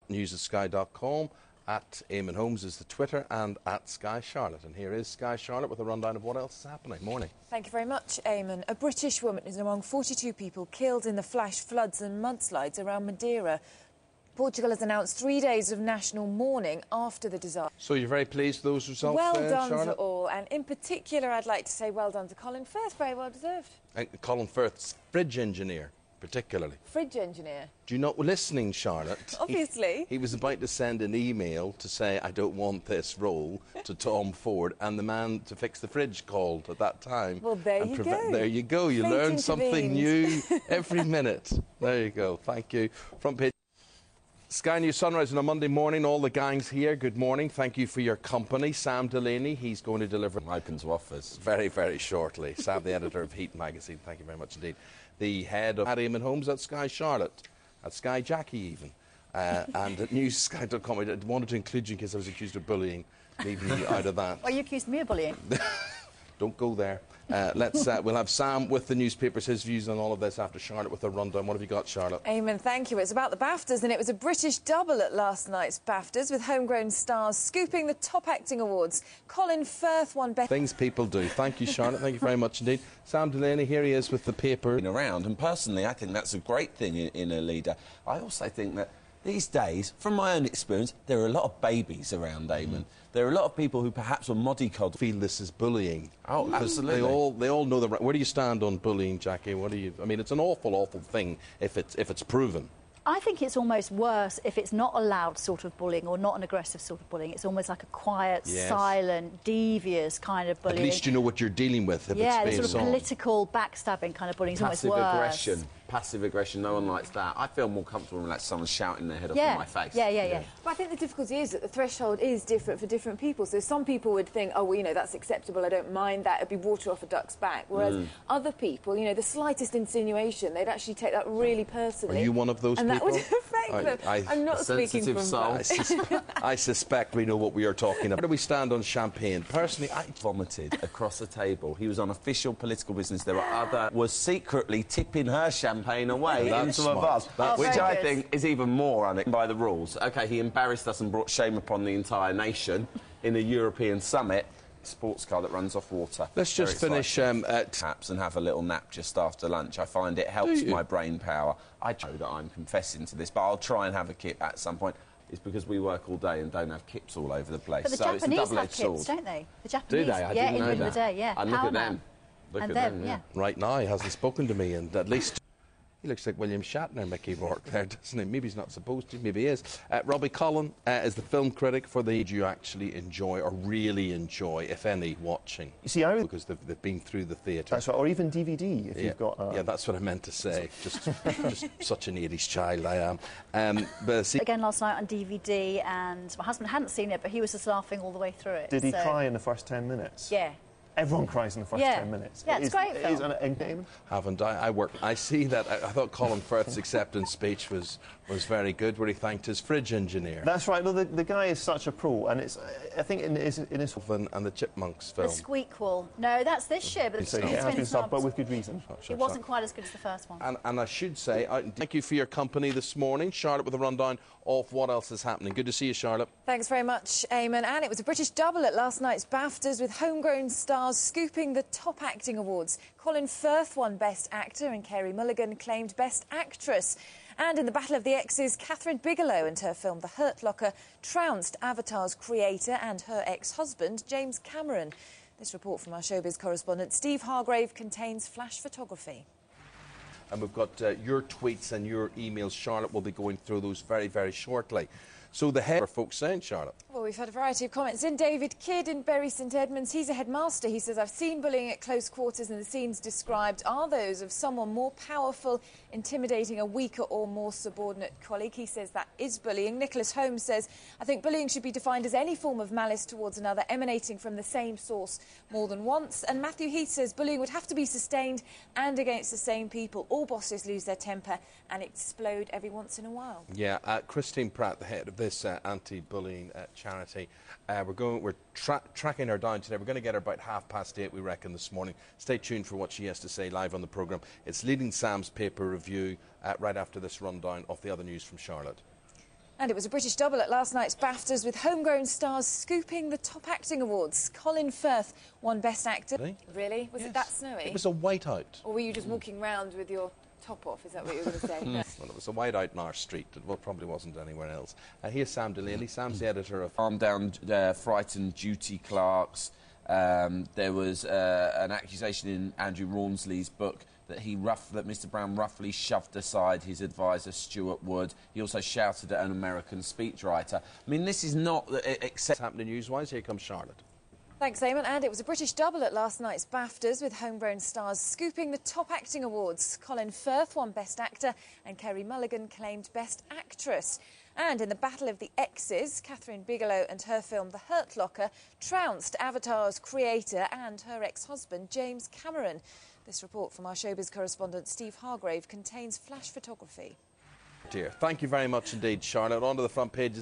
News at sky.com. At Eamon Holmes is the Twitter, and at Sky Charlotte. And here is Sky Charlotte with a rundown of what else is happening. Morning. Thank you very much, Eamon. A British woman is among 42 people killed in the flash floods and mudslides around Madeira. Portugal has announced 3 days of national mourning after the disaster. So you're very pleased with those results, well done Charlotte? To all, and in particular I'd like to say well done to Colin Firth, very well deserved. And Colin Firth's fridge engineer, particularly. Fridge engineer? Do you not listening, Charlotte? Obviously. He was about to send an email to say, I don't want this role, to Tom Ford, and the man to fix the fridge called at that time. Well, there you go. There you go. You learn something new every minute. There you go. Thank you. Front page. Sky News Sunrise on a Monday morning. All the gang's here. Good morning. Thank you for your company. Sam Delaney, he's going to deliver open to offers very, very shortly. Sam, the editor of Heat magazine. Thank you very much indeed. The head of Eamon Holmes at Sky Charlotte, at Sky Jackie even, and at newssky.com. I wanted to include you in case I was accused of bullying, leaving you out of that. Well, you accused me of bullying. Don't go there. We'll have Sam with the newspapers, his views on all of this after Charlotte with a rundown. What have you got, Charlotte? Eamon, thank you. It's about the BAFTAs, and it was a British double at last night's BAFTAs, with homegrown stars scooping the top acting awards. Colin Firth won Best... Things people do. Thank you, Charlotte. Thank you very much indeed. Sam Delaney, here he is with the paper. Around, and personally, I think that's a great thing in a leader. I also think that these days, from my own experience, there are a lot of babies around, Eamon. There are a lot of people who perhaps were mollycoddled. Feel this is bullying. Oh, absolutely. They all know the right. Where do you stand on bullying, Jackie? What do you? I mean, it's an awful, awful thing if it's proven. I think it's almost worse if it's not a loud sort of bullying or not an aggressive sort of bullying. It's almost like a quiet, silent, devious kind of bullying. At least you know what you're dealing with. If yeah, it's the sort of political backstabbing kind of bullying is almost worse. Passive aggression, no one likes that. I feel more comfortable when like someone's shouting their head off in my face. Yeah. But I think the difficulty is that the threshold is different for different people. So some people would think, oh, well, you know, that's acceptable, I don't mind that, it'd be water off a duck's back. Whereas other people, you know, the slightest insinuation, they'd actually take that really personally. Are you one of those people? And that would affect them. I'm not speaking from that. I suspect we know what we are talking about. Where do we stand on champagne? Personally, I vomited across the table. He was on official political business. There were other... was secretly tipping her champagne away into a vase, which I think is even more by the rules. OK, he embarrassed us and brought shame upon the entire nation in a European summit. Sports car that runs off water. Let's just finish at taps and have a little nap just after lunch. I find it helps my brain power. I know that I'm confessing to this, but I'll try and have a kip at some point. It's because we work all day and don't have kips all over the place. But the so Japanese it's a have kips, sword. Don't they? The Japanese. Do they? I didn't know in the that. day, yeah. And look at them. Look at them, yeah. Right now, he hasn't spoken to me, and at least... He looks like William Shatner, Mickey Rourke there, doesn't he? Maybe he's not supposed to, maybe he is. Robbie Collin is the film critic for the... Do you actually enjoy, or really enjoy, if any, watching? You see, because they've been through the theatre. That's right, or even DVD, if you've got... Yeah, that's what I meant to say. just such an 80s child I am. Again, last night on DVD, and my husband hadn't seen it, but he was just laughing all the way through it. Did he cry in the first 10 minutes? Yeah. Everyone cries in the first 10 minutes. Yeah, it's great film. Haven't I? I see that. I thought Colin Firth's acceptance speech was very good, where he thanked his fridge engineer. That's right. No, the guy is such a pro, and it's. I think in his and the Chipmunks film. The Squeakquel. No, that's this year, but it has been subbed, but with good reason. It wasn't quite as good as the first one. And I should say, thank you for your company this morning, Charlotte, with a rundown of what else is happening. Good to see you, Charlotte. Thanks very much, Eamon. And it was a British double at last night's BAFTAs, with homegrown stars scooping the top acting awards. Colin Firth won Best Actor and Carey Mulligan claimed Best Actress. And in the Battle of the Exes, Catherine Bigelow and her film The Hurt Locker trounced Avatar's creator and her ex-husband, James Cameron. This report from our showbiz correspondent Steve Hargrave contains flash photography. And we've got your tweets and your emails. Charlotte will be going through those very, very shortly. So the head... What are folks saying, Charlotte? Well, we've had a variety of comments. In David Kidd in Bury St Edmunds, he's a headmaster. He says, I've seen bullying at close quarters, and the scenes described are those of someone more powerful intimidating a weaker or more subordinate colleague. He says that is bullying. Nicholas Holmes says, I think bullying should be defined as any form of malice towards another emanating from the same source more than once. And Matthew Heath says bullying would have to be sustained and against the same people. All bosses lose their temper and explode every once in a while. Yeah, Christine Pratt, the head of this anti-bullying charity, we're tracking her down today. We're going to get her about 8:30, we reckon, this morning. Stay tuned for what she has to say live on the programme. It's leading Sam's paper review right after this rundown of the other news from Charlotte. And it was a British double at last night's BAFTAs, with homegrown stars scooping the top acting awards. Colin Firth won Best Actor. Really? Was it that snowy? It was a whiteout. Or were you just walking round with your top off? Is that what you were going to say? Well, it was a whiteout in our street. It probably wasn't anywhere else. Here's Sam Delaney. Sam's the editor of Armed Down, Frightened Duty Clerks. There was an accusation in Andrew Rawnsley's book that Mr Brown roughly shoved aside his advisor Stuart Wood. He also shouted at an American speechwriter. I mean, this is not except happening news-wise. Here comes Charlotte. Thanks, Eamon. And it was a British double at last night's BAFTAs, with homegrown stars scooping the top acting awards. Colin Firth won Best Actor and Kerry Mulligan claimed Best Actress. And in the Battle of the Exes, Catherine Bigelow and her film The Hurt Locker trounced Avatar's creator and her ex-husband James Cameron. This report from our showbiz correspondent Steve Hargrave contains flash photography. Dear, thank you very much indeed, Charlotte. On to the front pages.